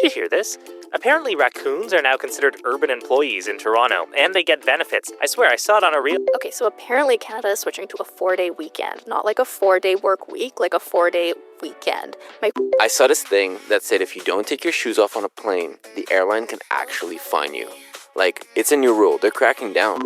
you hear this? Apparently raccoons are now considered urban employees in Toronto, and they get benefits. I swear, I saw it on a reel. Okay, so apparently Canada is switching to a 4-day weekend. Not like a 4-day work week, like a 4-day weekend. I saw this thing that said if you don't take your shoes off on a plane, the airline can actually fine you. Like, it's a new rule. They're cracking down.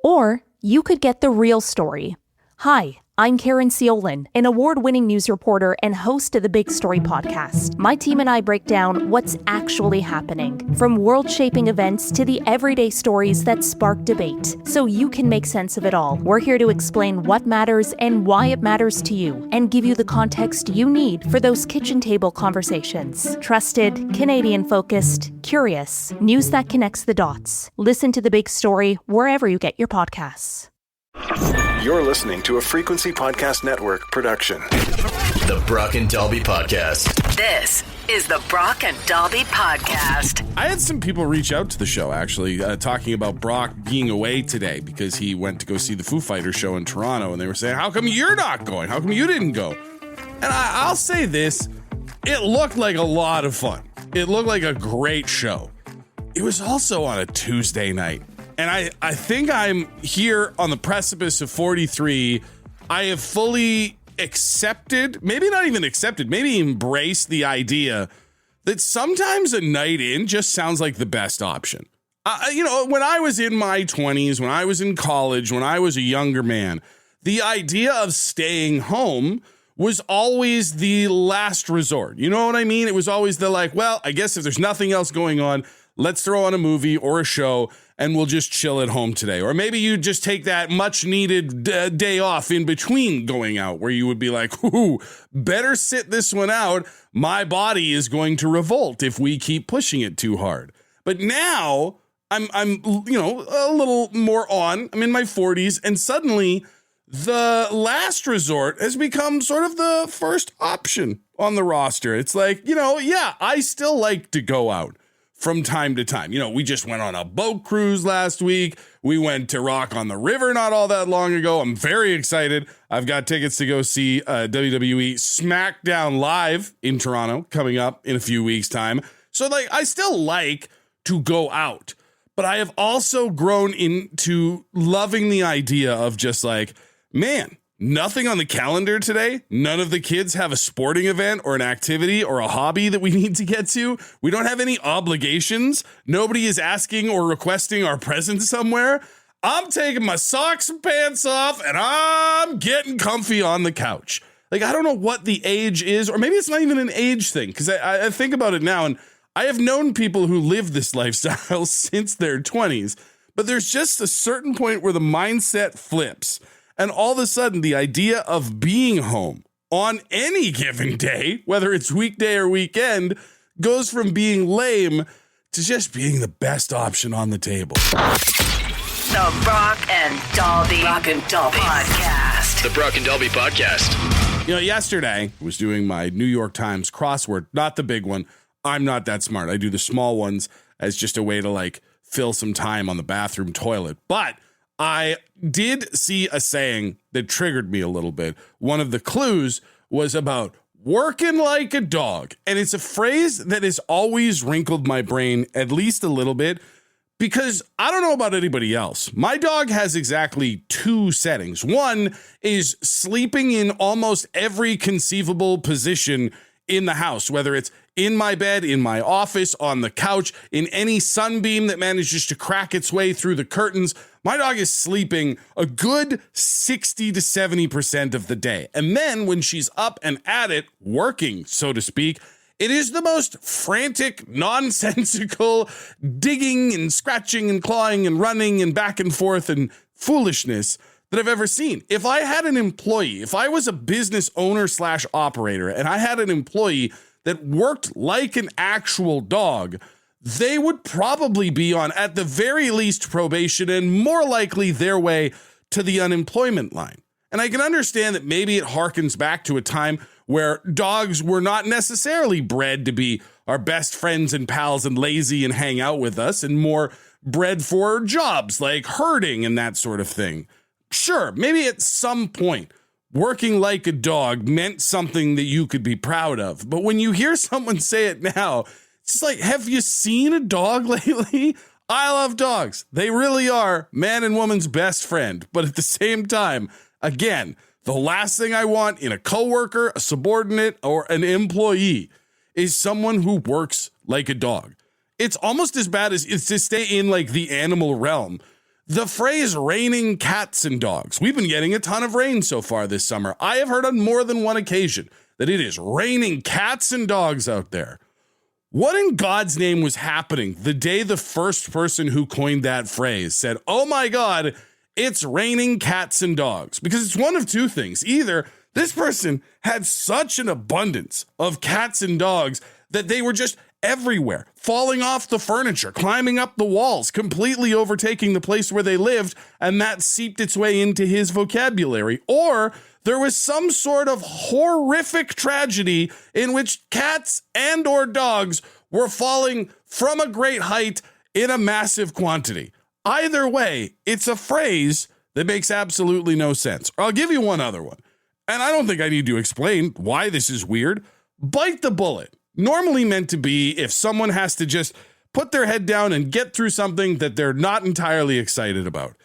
Or you could get the real story. Hi, I'm Karen Ciolin, an award-winning news reporter and host of the Big Story podcast. My team and I break down what's actually happening, from world-shaping events to the everyday stories that spark debate, so you can make sense of it all. We're here to explain what matters and why it matters to you, and give you the context you need for those kitchen table conversations. Trusted, Canadian-focused, curious, news that connects the dots. Listen to The Big Story wherever you get your podcasts. You're listening to a Frequency Podcast Network production. The Brock and Dalby Podcast. This is the Brock and Dalby Podcast. I had some people reach out to the show, actually, talking about Brock being away today because he went to go see the Foo Fighters show in Toronto, and they were saying, how come you're not going? How come you didn't go? And I'll say this, it looked like a lot of fun. It looked like a great show. It was also on a Tuesday night. And I think I'm here on the precipice of 43. I have fully accepted, maybe not even accepted, maybe embraced the idea that sometimes a night in just sounds like the best option. When I was in my 20s, when I was in college, when I was a younger man, the idea of staying home was always the last resort. You know what I mean? It was always the well, I guess if there's nothing else going on, let's throw on a movie or a show and we'll just chill at home today. Or maybe you just take that much needed day off in between going out where you would be like, ooh, better sit this one out. My body is going to revolt if we keep pushing it too hard. But now I'm a little more on. I'm in my 40s and suddenly the last resort has become sort of the first option on the roster. It's like, I still like to go out from time to time. We just went on a boat cruise last week. We went to Rock on the River not all that long ago. I'm very excited. I've got tickets to go see WWE SmackDown Live in Toronto coming up in a few weeks' time. So I still like to go out, but I have also grown into loving the idea of just man, nothing on the calendar today. None of the kids have a sporting event or an activity or a hobby that we need to get to. We don't have any obligations. Nobody is asking or requesting our presence somewhere. I'm taking my socks and pants off and I'm getting comfy on the couch. I don't know what the age is, or maybe it's not even an age thing, because I think about it now, and I have known people who live this lifestyle since their 20s, but there's just a certain point where the mindset flips. And all of a sudden, the idea of being home on any given day, whether it's weekday or weekend, goes from being lame to just being the best option on the table. The Brock and Dalby Podcast. The Brock and Dalby Podcast. Yesterday I was doing my New York Times crossword, not the big one. I'm not that smart. I do the small ones as just a way to fill some time on the bathroom toilet. But I did see a saying that triggered me a little bit. One of the clues was about working like a dog. And it's a phrase that has always wrinkled my brain at least a little bit, because I don't know about anybody else. My dog has exactly two settings. One is sleeping in almost every conceivable position in the house, whether it's in my bed, in my office, on the couch, in any sunbeam that manages to crack its way through the curtains. My dog is sleeping a good 60 to 70% of the day. And then when she's up and at it, working, so to speak, it is the most frantic, nonsensical digging and scratching and clawing and running and back and forth and foolishness that I've ever seen. If I had an employee, if I was a business owner / operator, and I had an employee that worked like an actual dog, they would probably be on, at the very least, probation, and more likely their way to the unemployment line. And I can understand that maybe it harkens back to a time where dogs were not necessarily bred to be our best friends and pals and lazy and hang out with us, and more bred for jobs like herding and that sort of thing. Sure, maybe at some point, working like a dog meant something that you could be proud of. But when you hear someone say it now, it's just like, have you seen a dog lately? I love dogs. They really are man and woman's best friend. But at the same time, again, the last thing I want in a coworker, a subordinate, or an employee is someone who works like a dog. It's almost as bad as it's to stay in like the animal realm. The phrase raining cats and dogs. We've been getting a ton of rain so far this summer. I have heard on more than one occasion that it is raining cats and dogs out there. What in God's name was happening the day the first person who coined that phrase said, oh my God, it's raining cats and dogs? Because it's one of two things. Either this person had such an abundance of cats and dogs that they were just everywhere, falling off the furniture, climbing up the walls, completely overtaking the place where they lived, and that seeped its way into his vocabulary. Or there was some sort of horrific tragedy in which cats and or dogs were falling from a great height in a massive quantity. Either way, it's a phrase that makes absolutely no sense. Or I'll give you one other one, and I don't think I need to explain why this is weird. Bite the bullet. Normally meant to be if someone has to just put their head down and get through something that they're not entirely excited about.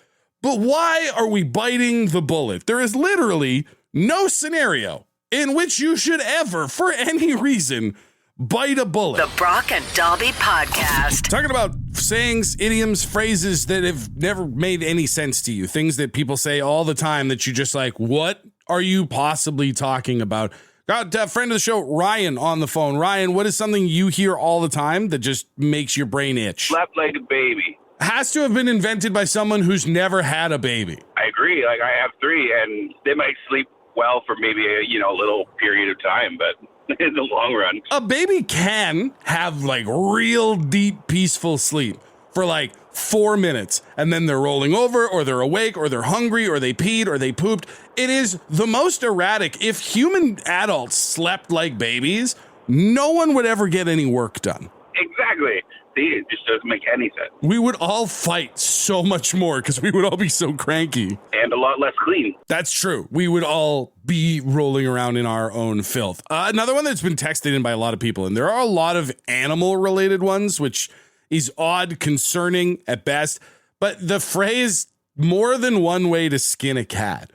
But why are we biting the bullet? There is literally no scenario in which you should ever, for any reason, bite a bullet. The Brock and Dalby Podcast. Talking about sayings, idioms, phrases that have never made any sense to you. Things that people say all the time that you just like, what are you possibly talking about? Got a friend of the show, Ryan, on the phone. Ryan, what is something you hear all the time that just makes your brain itch? Slept like a baby. Has to have been invented by someone who's never had a baby. I agree. Like, I have 3, and they might sleep well for maybe a little period of time, but in the long run. A baby can have like real deep, peaceful sleep for like 4 minutes, and then they're rolling over, or they're awake, or they're hungry, or they peed, or they pooped. It is the most erratic. If human adults slept like babies, no one would ever get any work done. Exactly. See, it just doesn't make any sense. We would all fight so much more because we would all be so cranky. And a lot less clean. That's true. We would all be rolling around in our own filth. Another one that's been texted in by a lot of people, and there are a lot of animal-related ones, which is odd, concerning at best. But the phrase, more than one way to skin a cat,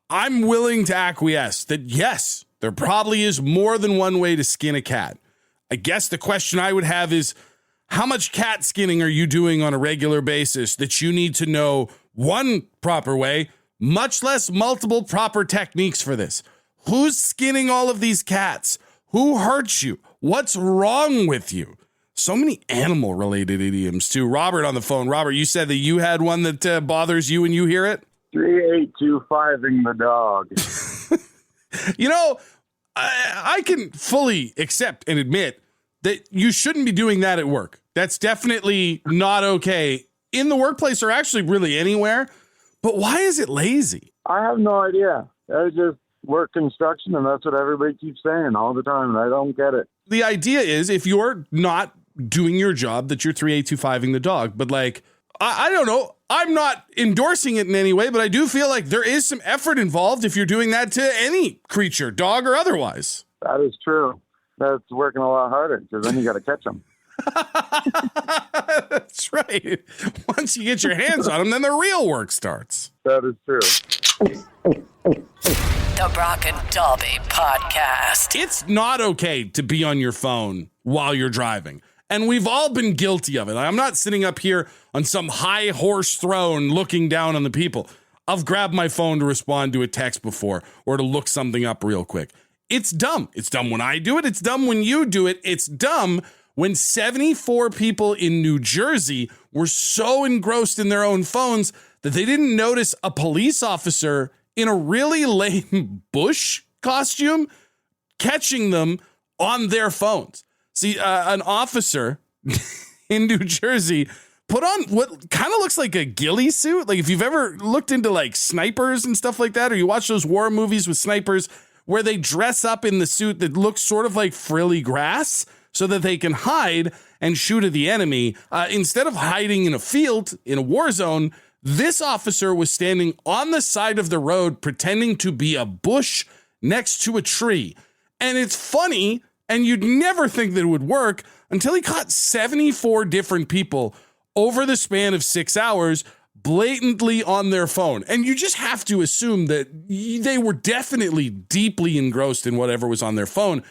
I'm willing to acquiesce that, yes, there probably is more than one way to skin a cat. I guess the question I would have is, how much cat skinning are you doing on a regular basis that you need to know one proper way, much less multiple proper techniques for this? Who's skinning all of these cats? Who hurts you? What's wrong with you? So many animal-related idioms, too. Robert on the phone. Robert, you said that you had one that bothers you when you hear it? 3825ing the dog. You know, I can fully accept and admit that you shouldn't be doing that at work. That's definitely not okay in the workplace or actually really anywhere. But why is it lazy? I have no idea. I just work construction, and that's what everybody keeps saying all the time, and I don't get it. The idea is if you're not doing your job, that you're 3825ing the dog. But like, I don't know. I'm not endorsing it in any way, but I do feel like there is some effort involved if you're doing that to any creature, dog or otherwise. That is true. That's working a lot harder because then you got to catch them. That's right. Once you get your hands on them, then the real work starts. That is true. The Brock and Dalby Podcast. It's not okay to be on your phone while you're driving. And we've all been guilty of it. I'm not sitting up here on some high horse throne looking down on the people. I've grabbed my phone to respond to a text before or to look something up real quick. It's dumb. It's dumb when I do it. It's dumb when you do it. It's dumb when 74 people in New Jersey were so engrossed in their own phones that they didn't notice a police officer in a really lame Bush costume catching them on their phones. See, an officer in New Jersey put on what kind of looks like a ghillie suit. Like if you've ever looked into like snipers and stuff like that, or you watch those war movies with snipers where they dress up in the suit that looks sort of like frilly grass so that they can hide and shoot at the enemy. Instead of hiding in a field, in a war zone, This officer was standing on the side of the road pretending to be a bush next to a tree. And it's funny, and you'd never think that it would work until he caught 74 different people over the span of 6 hours blatantly on their phone. And you just have to assume that they were definitely deeply engrossed in whatever was on their phone,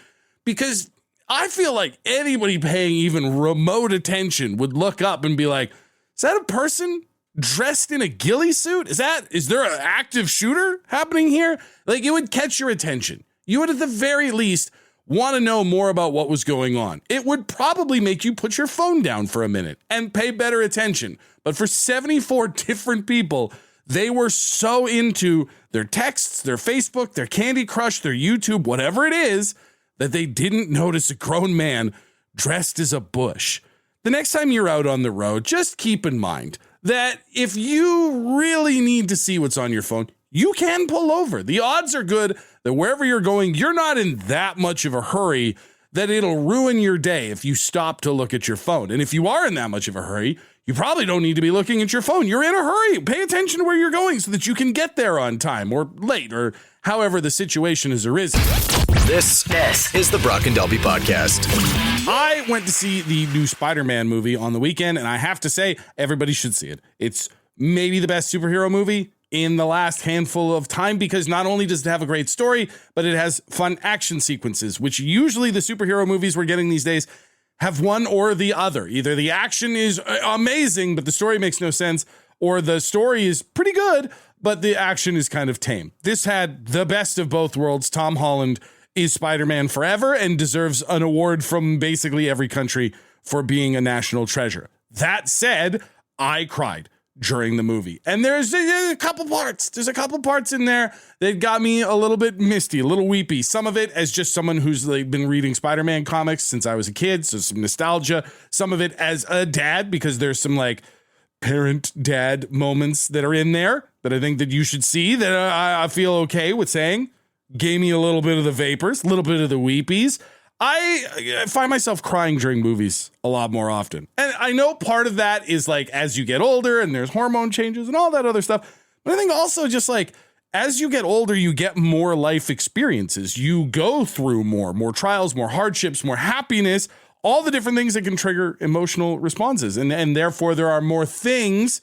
because I feel like anybody paying even remote attention would look up and be like, is that a person dressed in a ghillie suit? Is there an active shooter happening here? Like, it would catch your attention. You would at the very least want to know more about what was going on. It would probably make you put your phone down for a minute and pay better attention. But for 74 different people, they were so into their texts, their Facebook, their Candy Crush, their YouTube, whatever it is, that they didn't notice a grown man dressed as a bush. The next time you're out on the road, just keep in mind that if you really need to see what's on your phone, you can pull over. The odds are good that wherever you're going, you're not in that much of a hurry that it'll ruin your day if you stop to look at your phone. And if you are in that much of a hurry, you probably don't need to be looking at your phone. You're in a hurry. Pay attention to where you're going so that you can get there on time or late or however the situation has arisen. This is the Brock and Dalby Podcast. I went to see the new Spider-Man movie on the weekend, and I have to say, everybody should see it. It's maybe the best superhero movie in the last handful of time, because not only does it have a great story, but it has fun action sequences, which usually the superhero movies we're getting these days have one or the other. Either the action is amazing, but the story makes no sense, or the story is pretty good, but the action is kind of tame. This had the best of both worlds. Tom Holland is Spider-Man forever and deserves an award from basically every country for being a national treasure. That said, I cried during the movie. And there's a couple parts. There's a couple parts in there that got me a little bit misty, a little weepy. Some of it as just someone who's been reading Spider-Man comics since I was a kid, so some nostalgia. Some of it as a dad, because there's some parent-dad moments that are in there that I think that you should see, that I feel okay with saying. Gave me a little bit of the vapors, a little bit of the weepies. I find myself crying during movies a lot more often. And I know part of that is as you get older and there's hormone changes and all that other stuff. But I think also just as you get older, you get more life experiences. You go through more trials, more hardships, more happiness, all the different things that can trigger emotional responses. And therefore there are more things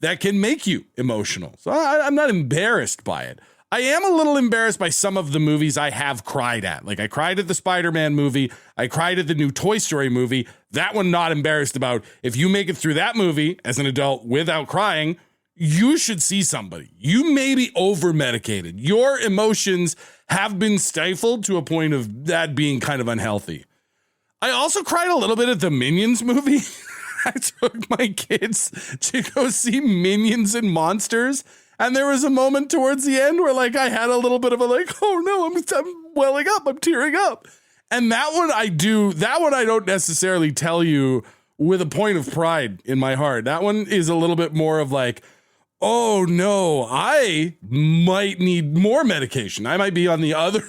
that can make you emotional. So I'm not embarrassed by it. I am a little embarrassed by some of the movies I have cried at. I cried at the Spider-Man movie. I cried at the new Toy Story movie. That one, not embarrassed about. If you make it through that movie as an adult without crying, you should see somebody. You may be over-medicated. Your emotions have been stifled to a point of that being kind of unhealthy. I also cried a little bit at the Minions movie. I took my kids to go see Minions and Monsters. And there was a moment towards the end where I had a little bit of a oh no, I'm welling up, I'm tearing up. And that one I don't necessarily tell you with a point of pride in my heart. That one is a little bit more of oh no, I might need more medication. I might be on the other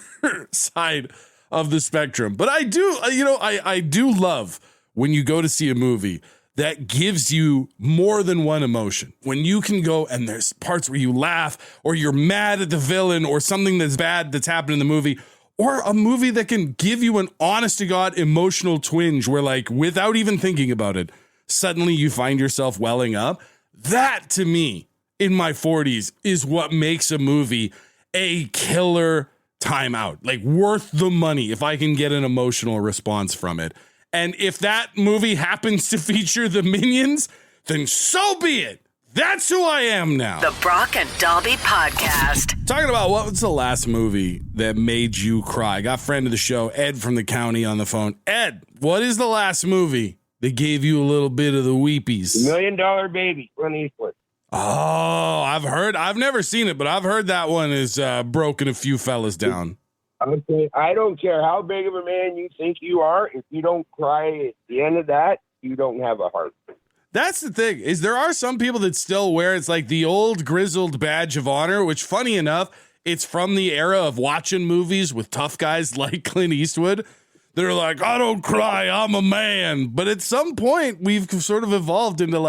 side of the spectrum. But I do, I do love when you go to see a movie that gives you more than one emotion. When you can go and there's parts where you laugh or you're mad at the villain or something that's bad that's happened in the movie, or a movie that can give you an honest to God emotional twinge where without even thinking about it, suddenly you find yourself welling up. That to me in my 40s is what makes a movie a killer time out, worth the money if I can get an emotional response from it. And if that movie happens to feature the Minions, then so be it. That's who I am now. The Brock and Dalby Podcast. Talking about what was the last movie that made you cry. I got friend of the show, Ed from the county, on the phone. Ed, what is the last movie that gave you a little bit of the weepies? $1 Million Baby, Clint Eastwood. Oh, I've never seen it, but I've heard that one has broken a few fellas down. Okay, I don't care how big of a man you think you are. If you don't cry at the end of that, you don't have a heart. That's the thing, is there are some people that still wear it's the old grizzled badge of honor, which funny enough, it's from the era of watching movies with tough guys like Clint Eastwood. They're I don't cry, I'm a man. But at some point, we've sort of evolved into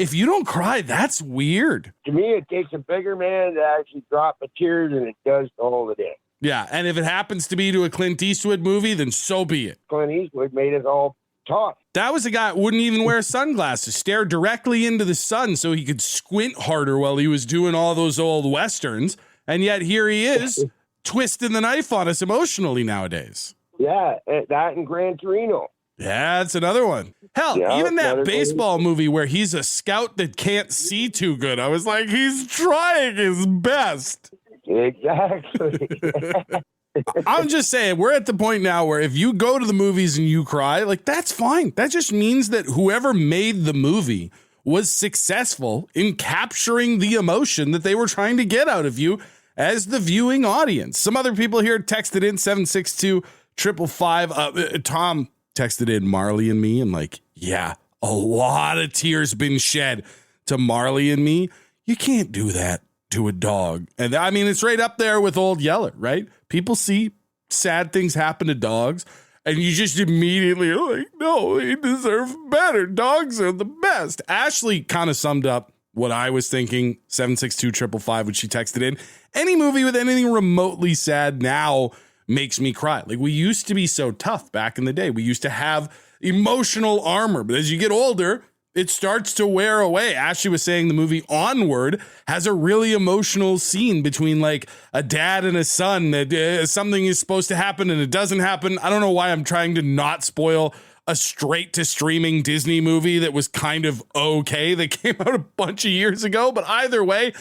if you don't cry, that's weird. To me, it takes a bigger man to actually drop a tear than it does to hold it in. Yeah, and if it happens to be to a Clint Eastwood movie, then so be it. Clint Eastwood made it all tough. That was a guy who wouldn't even wear sunglasses, stare directly into the sun so he could squint harder while he was doing all those old Westerns. And yet here he is, twisting the knife on us emotionally nowadays. Yeah, that and Gran Torino. Yeah, that's another one. Hell, Yeah, even that another baseball movie where he's a scout that can't see too good. I was like, he's trying his best. Exactly. I'm just saying, we're at the point now where if you go to the movies and you cry, like, that's fine. That just means that whoever made the movie was successful in capturing the emotion that they were trying to get out of you as the viewing audience. Some other people here texted in 762-555. Tom texted in Marley and Me, and like, yeah, a lot of tears been shed to Marley and Me. You can't do that to a dog. And I mean, it's right up there with Old Yeller, right? People see sad things happen to dogs, and you just immediately are like, no, they deserve better. Dogs are the best. Ashley kind of summed up what I was thinking, 762-555, when she texted in. Any movie with anything remotely sad now makes me cry. Like, we used to be so tough back in the day. We used to have emotional armor, but as you get older, it starts to wear away. Ashley was saying the movie Onward has a really emotional scene between like a dad and a son that something is supposed to happen and it doesn't happen. I don't know why I'm trying to not spoil a straight to streaming Disney movie that was kind of okay that came out a bunch of years ago. But either way,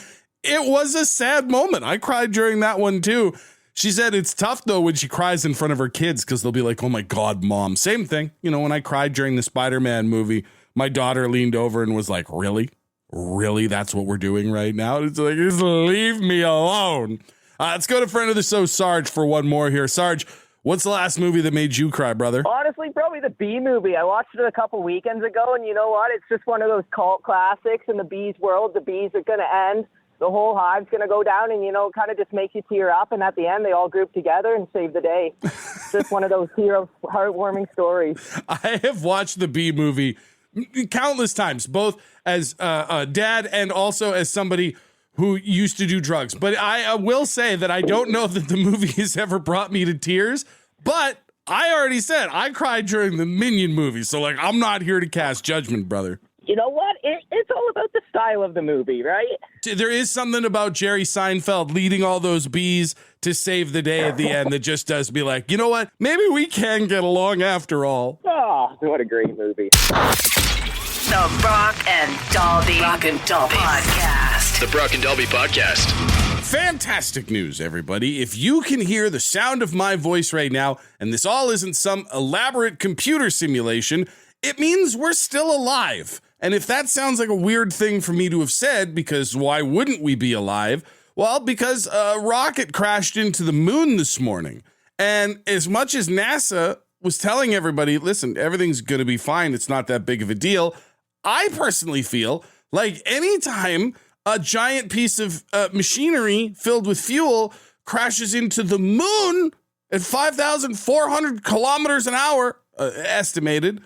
it was a sad moment. I cried during that one too. She said it's tough though when she cries in front of her kids because they'll be like, oh my God, Mom. Same thing. You know, when I cried during the Spider-Man movie, my daughter leaned over and was like, really? Really? That's what we're doing right now? It's like, just leave me alone. Let's go to friend of the show, Sarge, for one more here. Sarge, what's the last movie that made you cry, brother? Honestly, probably the Bee movie. I watched it a couple weekends ago, and you know what? It's just one of those cult classics in the bees world. The bees are going to end. The whole hive's going to go down, and, you know, kind of just make you tear up. And at the end, they all group together and save the day. It's just one of those heartwarming stories. I have watched the Bee movie countless times, both as a dad and also as somebody who used to do drugs. But I will say that I don't know that the movie has ever brought me to tears, but I already said I cried during the Minion movie. So, like, I'm not here to cast judgment, brother. You know what? It's all about the style of the movie, right? There is something about Jerry Seinfeld leading all those bees to save the day at the end that just does be like, you know what? Maybe we can get along after all. Oh, what a great movie. The Brock and Dalby Podcast. The Brock and Dalby Podcast. Fantastic news, everybody. If you can hear the sound of my voice right now, and this all isn't some elaborate computer simulation, it means we're still alive. And if that sounds like a weird thing for me to have said, because why wouldn't we be alive? Well, because a rocket crashed into the moon this morning. And as much as NASA was telling everybody, listen, everything's going to be fine, it's not that big of a deal, I personally feel like anytime a giant piece of machinery filled with fuel crashes into the moon at 5,400 kilometers an hour, estimated,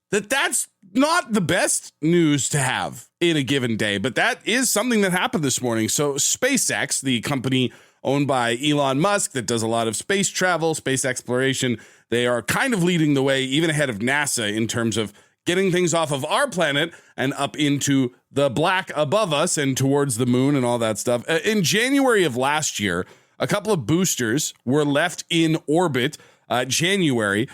that's not the best news to have in a given day, but that is something that happened this morning. So SpaceX, the company owned by Elon Musk that does a lot of space travel, space exploration, they are kind of leading the way, even ahead of NASA, in terms of getting things off of our planet and up into the black above us and towards the moon and all that stuff. In January of last year, a couple of boosters were left in orbit, January,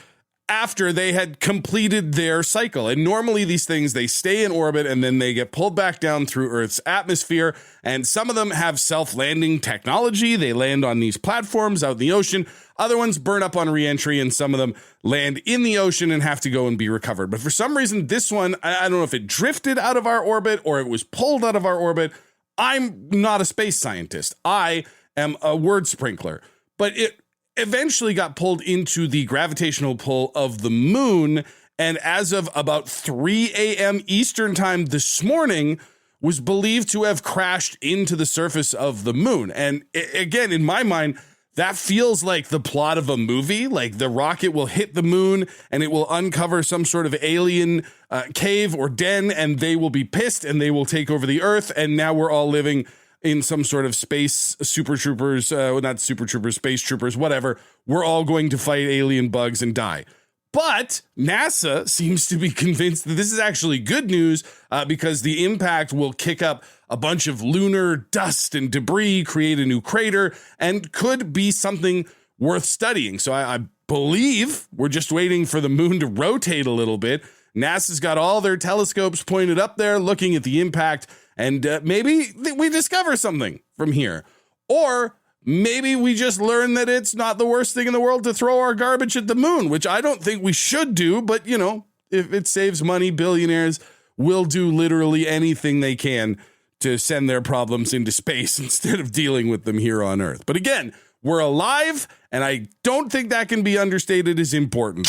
after they had completed their cycle. And normally these things, they stay in orbit and then they get pulled back down through Earth's atmosphere. And some of them have self-landing technology. They land on these platforms out in the ocean. Other ones burn up on re-entry, and some of them land in the ocean and have to go and be recovered. But for some reason, this one, I don't know if it drifted out of our orbit or it was pulled out of our orbit. I'm not a space scientist. I am a word sprinkler. But it eventually got pulled into the gravitational pull of the moon, and as of about 3 a.m. Eastern time this morning, was believed to have crashed into the surface of the moon. And again, in my mind, That feels like the plot of a movie. Like the rocket will hit the moon and it will uncover some sort of alien cave or den, and they will be pissed and they will take over the Earth. And now we're all living in some sort of space super troopers, not super troopers, space troopers, whatever. We're all going to fight alien bugs and die. But NASA seems to be convinced that this is actually good news because the impact will kick up a bunch of lunar dust and debris, create a new crater, and could be something worth studying. So I believe we're just waiting for the moon to rotate a little bit. NASA's got all their telescopes pointed up there looking at the impact, and maybe we discover something from here. Or maybe we just learn that it's not the worst thing in the world to throw our garbage at the moon, which I don't think we should do. But, you know, if it saves money, billionaires will do literally anything they can to send their problems into space instead of dealing with them here on Earth. But again, we're alive, and I don't think that can be understated as important.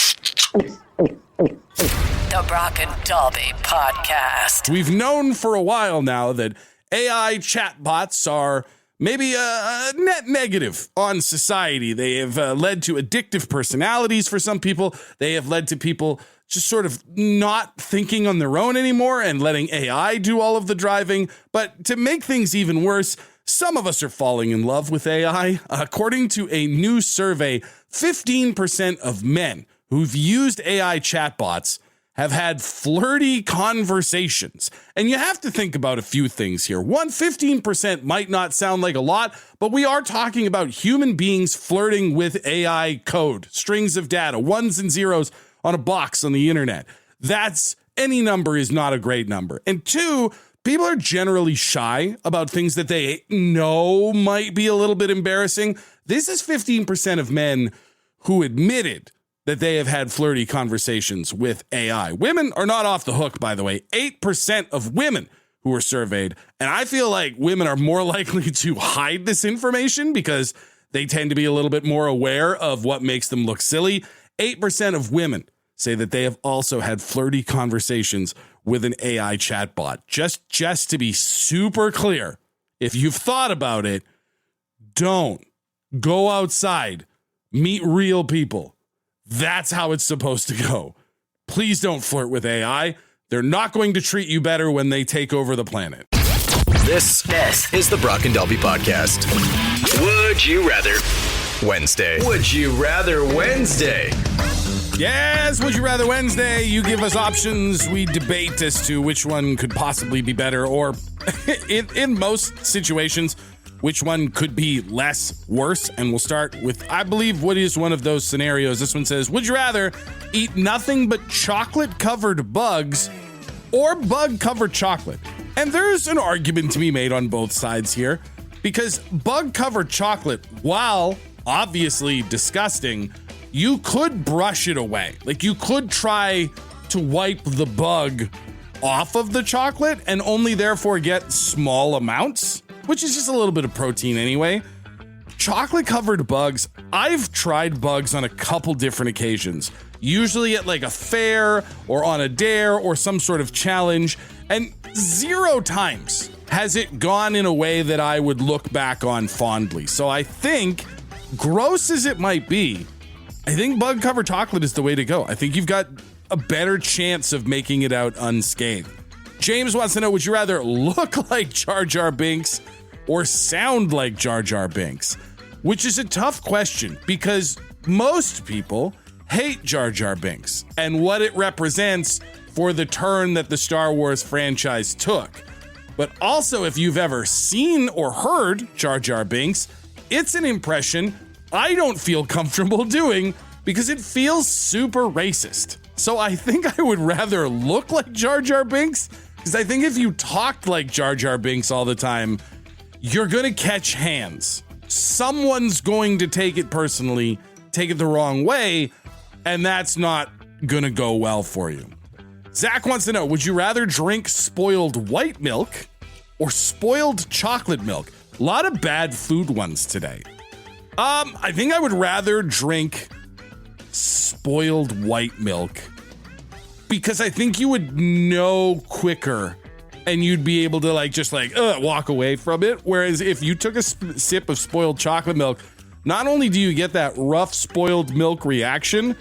The Brock and Dalby Podcast. We've known for a while now that AI chatbots are maybe a net negative on society. They have led to addictive personalities for some people. They have led to people just sort of not thinking on their own anymore and letting AI do all of the driving. But to make things even worse, some of us are falling in love with AI. According to a new survey, 15% of men who've used AI chatbots have had flirty conversations. And you have to think about a few things here. 15% might not sound like a lot, but we are talking about human beings flirting with AI code, strings of data, ones and zeros on a box on the internet. That's any number is not a great number. And two, people are generally shy about things that they know might be a little bit embarrassing. This is 15% of men who admitted that they have had flirty conversations with AI. Women are not off the hook, by the way. 8% of women who were surveyed. And I feel like women are more likely to hide this information because they tend to be a little bit more aware of what makes them look silly. 8% of women say that they have also had flirty conversations with an AI chatbot. Just to be super clear, if you've thought about it, don't go outside, meet real people. That's how it's supposed to go. Please don't flirt with AI. They're not going to treat you better when they take over the planet. This is the Brock and Dalby Podcast. Would you rather Wednesday? Would you rather Wednesday? Yes, Would You Rather Wednesday. You give us options. We debate as to which one could possibly be better, or in most situations, which one could be less worse. And we'll start with, I believe, what is one of those scenarios. This one says, would you rather eat nothing but chocolate-covered bugs or bug-covered chocolate? And there's an argument to be made on both sides here, because bug-covered chocolate, while obviously disgusting, you could brush it away. Like, you could try to wipe the bug off of the chocolate and only therefore get small amounts, which is just a little bit of protein anyway. Chocolate-covered bugs, I've tried bugs on a couple different occasions, usually at like a fair or on a dare or some sort of challenge, and 0 times has it gone in a way that I would look back on fondly. So I think, gross as it might be, I think bug-covered chocolate is the way to go. I think you've got a better chance of making it out unscathed. James wants to know, would you rather look like Jar Jar Binks or sound like Jar Jar Binks? Which is a tough question because most people hate Jar Jar Binks and what it represents for the turn that the Star Wars franchise took. But also, if you've ever seen or heard Jar Jar Binks, it's an impression I don't feel comfortable doing because it feels super racist. So I think I would rather look like Jar Jar Binks, because I think if you talked like Jar Jar Binks all the time, you're going to catch hands. Someone's going to take it personally, take it the wrong way, and that's not going to go well for you. Zach wants to know, would you rather drink spoiled white milk or spoiled chocolate milk? A lot of bad food ones today. I think I would rather drink spoiled white milk because I think you would know quicker and you'd be able to walk away from it. Whereas if you took a sip of spoiled chocolate milk, not only do you get that rough spoiled milk reaction,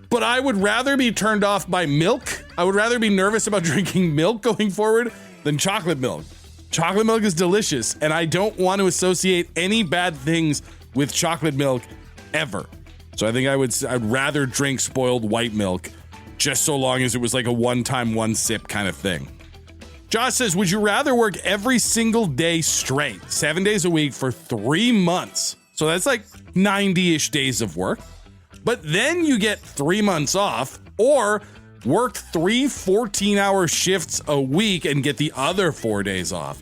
but I would rather be turned off by milk. I would rather be nervous about drinking milk going forward than chocolate milk. Chocolate milk is delicious, and I don't want to associate any bad things with chocolate milk ever. So I think I'd rather drink spoiled white milk, just so long as it was like a one-time, one-sip kind of thing. Josh says, would you rather work every single day straight, 7 days a week for 3 months? So that's like 90-ish days of work. But then you get 3 months off, or work 3 14-hour shifts a week and get the other 4 days off.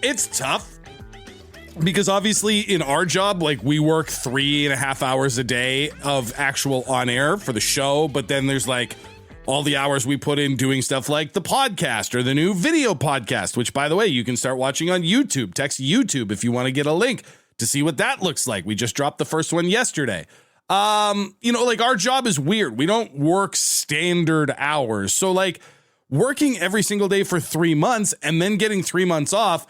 It's tough because obviously in our job, like we work 3.5 hours a day of actual on air for the show, but then there's like all the hours we put in doing stuff like the podcast or the new video podcast, which, by the way, you can start watching on YouTube. Text YouTube if you want to get a link to see what that looks like. We just dropped the first one yesterday. Like our job is weird. We don't work standard hours. So like working every single day for 3 months and then getting 3 months off,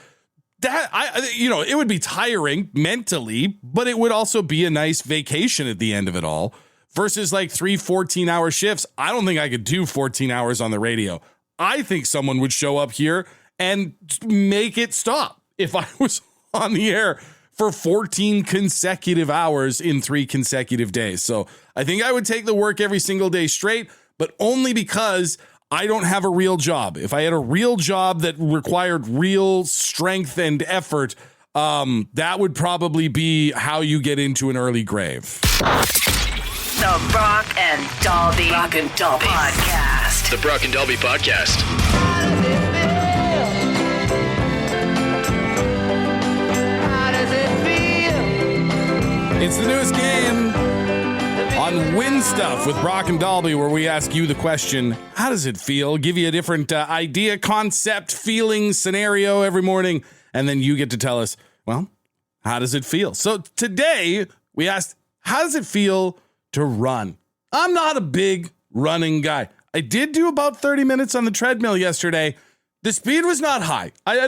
it would be tiring mentally, but it would also be a nice vacation at the end of it all. Versus like 3 14-hour shifts. I don't think I could do 14 hours on the radio. I think someone would show up here and make it stop if I was on the air for 14 consecutive hours in 3 consecutive days. So I think I would take the work every single day straight, but only because I don't have a real job. If I had a real job that required real strength and effort, that would probably be how you get into an early grave. The Brock and Dalby Podcast. The Brock and Dalby Podcast. It's the newest game on Win Stuff with Brock and Dalby, where we ask you the question, how does it feel? Give you a different idea, concept, feeling, scenario every morning, and then you get to tell us, well, how does it feel? So today we asked, how does it feel to run? I'm not a big running guy. I did do about 30 minutes on the treadmill yesterday. The speed was not high. I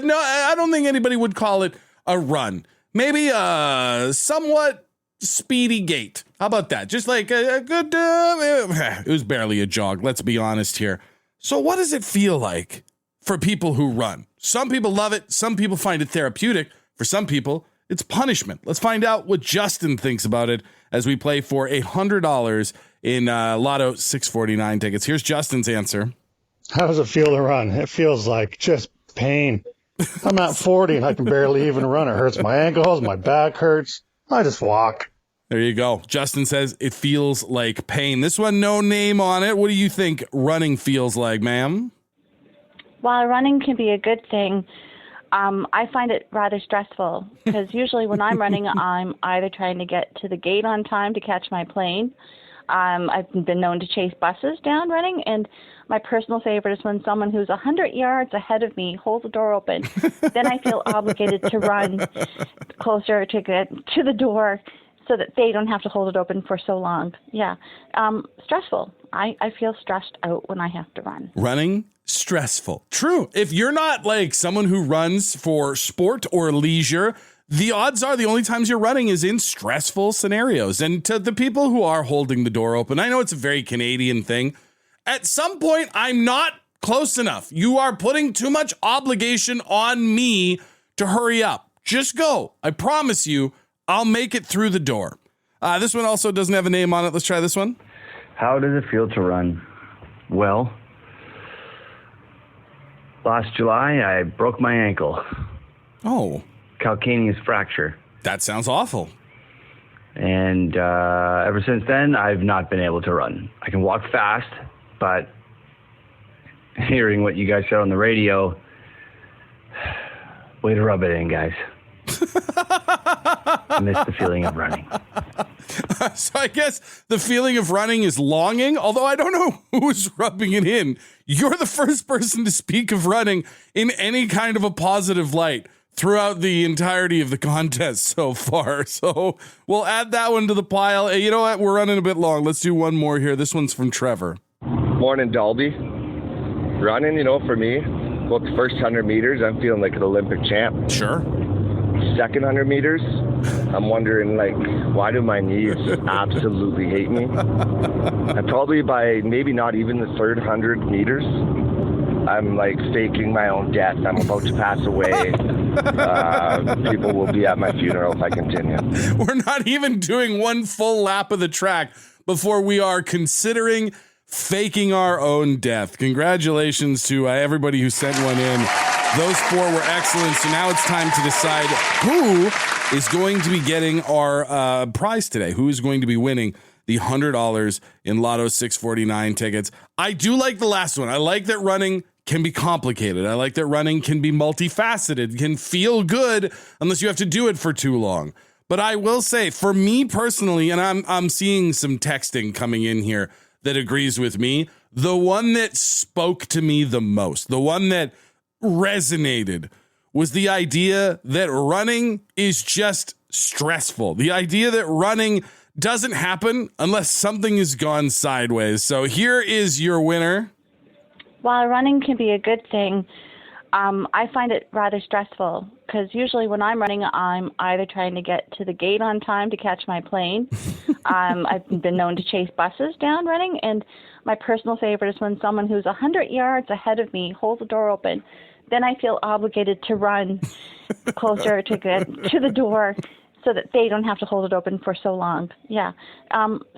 don't think anybody would call it a run. Maybe a somewhat speedy gait. How about that? Just like a good, it was barely a jog. Let's be honest here. So what does it feel like for people who run? Some people love it. Some people find it therapeutic. For some people, it's punishment. Let's find out what Justin thinks about it as we play for $100 in Lotto 649 tickets. Here's Justin's answer. How does it feel to run? It feels like just pain. I'm at 40 and I can barely even run. It hurts my ankles, my back hurts. I just walk. There you go. Justin says it feels like pain. This one, no name on it. What do you think running feels like, ma'am? While running can be a good thing, I find it rather stressful because usually when I'm running, I'm either trying to get to the gate on time to catch my plane. I've been known to chase buses down running, and my personal favorite is when someone who's 100 yards ahead of me holds the door open. Then I feel obligated to run closer to get to the door so that they don't have to hold it open for so long. Yeah. Stressful. I feel stressed out when I have to run. Running? Stressful. True. If you're not like someone who runs for sport or leisure, the odds are the only times you're running is in stressful scenarios. And to the people who are holding the door open, I know it's a very Canadian thing. At some point, I'm not close enough. You are putting too much obligation on me to hurry up. Just go. I promise you, I'll make it through the door. This one also doesn't have a name on it. Let's try this one. How does it feel to run? Well, last July, I broke my ankle. Oh. Calcaneus fracture. That sounds awful. And ever since then, I've not been able to run. I can walk fast, but hearing what you guys said on the radio, way to rub it in, guys. I miss the feeling of running. So I guess the feeling of running is longing, although I don't know who's rubbing it in. You're the first person to speak of running in any kind of a positive light throughout the entirety of the contest so far. So we'll add that one to the pile. Hey, you know what? We're running a bit long. Let's do one more here. This one's from Trevor. Morning, Dalby. Running, for me, about the first 100 meters, I'm feeling like an Olympic champ. Sure. second 100 meters, I'm wondering, like, why do my knees absolutely hate me? And probably by maybe not even the third 100 meters, I'm like faking my own death. I'm about to pass away. People will be at my funeral if I continue. We're not even doing one full lap of the track before we are considering faking our own death. Congratulations to everybody who sent one in. Those 4 were excellent. So now it's time to decide who is going to be getting our prize today. Who is going to be winning the $100 in Lotto 649 tickets. I do like the last one. I like that running can be complicated. I like that running can be multifaceted, can feel good unless you have to do it for too long. But I will say, for me personally, and I'm seeing some texting coming in here that agrees with me, the one that spoke to me the most, the one that resonated, was the idea that running is just stressful. The idea that running doesn't happen unless something has gone sideways. So here is your winner. While running can be a good thing, I find it rather stressful because usually when I'm running, I'm either trying to get to the gate on time to catch my plane. I've been known to chase buses down running, and my personal favorite is when someone who's 100 yards ahead of me holds the door open. Then I feel obligated to run closer to get to the door so that they don't have to hold it open for so long. Yeah.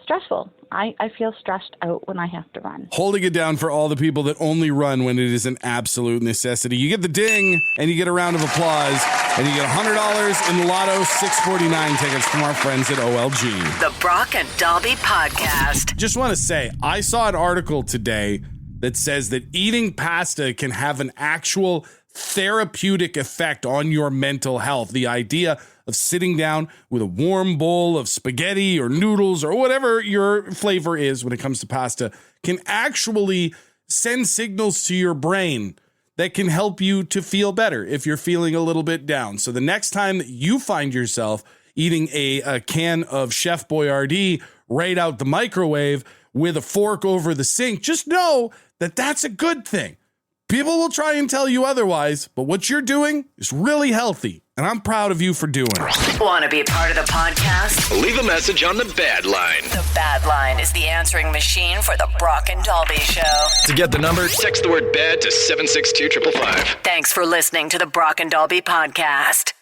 Stressful. I feel stressed out when I have to run. Holding it down for all the people that only run when it is an absolute necessity. You get the ding, and you get a round of applause, and you get $100 in Lotto 649 tickets from our friends at OLG. The Brock and Dalby Podcast. Just want to say, I saw an article today that says that eating pasta can have an actual therapeutic effect on your mental health. The idea of sitting down with a warm bowl of spaghetti or noodles or whatever your flavor is when it comes to pasta can actually send signals to your brain that can help you to feel better if you're feeling a little bit down. So the next time that you find yourself eating a can of Chef Boyardee right out the microwave with a fork over the sink, just know that that's a good thing. People will try and tell you otherwise, but what you're doing is really healthy, and I'm proud of you for doing it. Want to be a part of the podcast? Leave a message on the Bad Line. The Bad Line is the answering machine for the Brock and Dalby Show. To get the number, text the word BAD to 762-555. Thanks for listening to the Brock and Dalby Podcast.